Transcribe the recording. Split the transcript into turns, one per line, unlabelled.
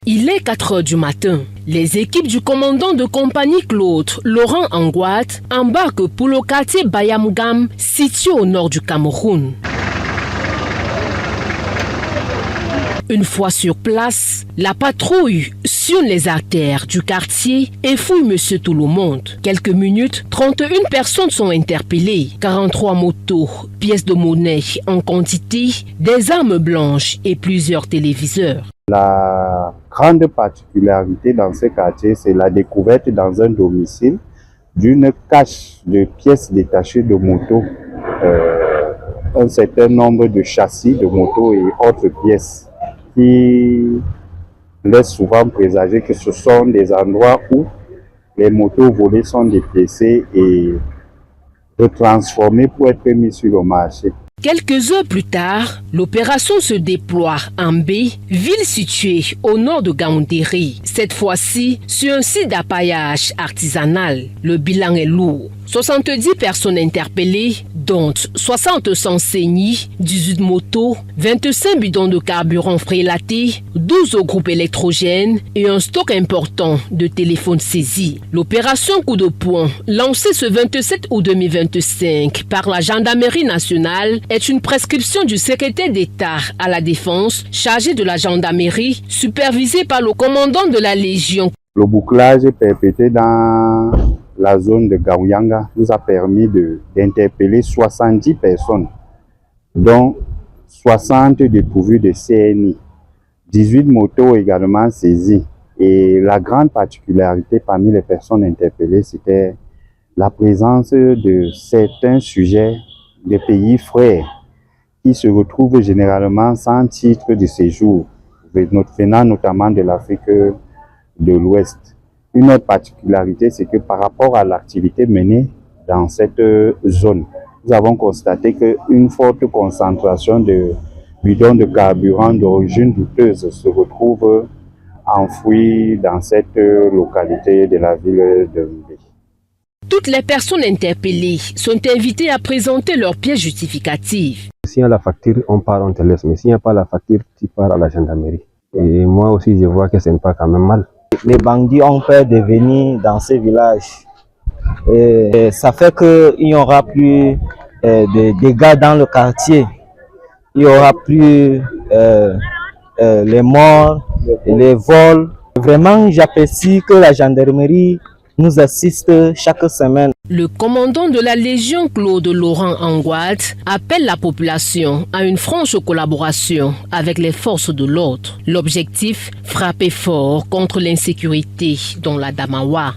Il est 4 heures du matin. Les équipes du commandant de compagnie Claude, Laurent Angouat, embarquent pour le quartier Bayamgam, situé au nord du Cameroun. Une fois sur place, la patrouille sillonne les artères du quartier et fouille M. Tout le monde. Quelques minutes, 31 personnes sont interpellées. 43 motos, pièces de monnaie en quantité, des armes blanches et plusieurs téléviseurs.
La grande particularité dans ce quartier, c'est la découverte dans un domicile d'une cache de pièces détachées de motos, un certain nombre de châssis de motos et autres pièces qui laissent souvent présager que ce sont des endroits où les motos volées sont dépiécées et retransformées pour être mises sur le marché.
Quelques heures plus tard, l'opération se déploie en B, ville située au nord de Gaoundéry. Cette fois-ci, sur un site d'appaillage artisanal. Le bilan est lourd. 70 personnes interpellées, dont 60 sans saignée, 18 motos, 25 bidons de carburant frélatés, 12 groupes électrogènes et un stock important de téléphones saisis. L'opération coup de poing, lancée ce 27 août 2025 par la Gendarmerie nationale, est une prescription du secrétaire d'État à la Défense, chargé de la gendarmerie, supervisé par le commandant de la Légion.
Le bouclage perpétré dans la zone de Gaouyanga nous a permis d'interpeller 70 personnes, dont 60 dépourvues de CNI, 18 motos également saisies. Et la grande particularité parmi les personnes interpellées, c'était la présence de certains sujets des pays frères qui se retrouvent généralement sans titre de séjour, venant notamment de l'Afrique de l'Ouest. Une autre particularité, c'est que par rapport à l'activité menée dans cette zone, nous avons constaté qu'une forte concentration de bidons de carburant d'origine douteuse se retrouve enfouis dans cette localité de la ville de Mbé.
Toutes les personnes interpellées sont invitées à présenter leurs pièces justificatives.
S'il y a la facture, on part, on te laisse. Mais s'il n'y a pas la facture, tu pars à la gendarmerie. Et moi aussi, je vois que ce n'est pas quand même mal.
Les bandits ont peur de venir dans ces villages. Et ça fait qu'il n'y aura plus de dégâts dans le quartier. Il n'y aura plus les morts, les vols. Vraiment, j'apprécie que la gendarmerie nous assiste chaque semaine.
Le commandant de la Légion Claude Laurent Angouat appelle la population à une franche collaboration avec les forces de l'ordre. L'objectif, frapper fort contre l'insécurité dans la Damawa.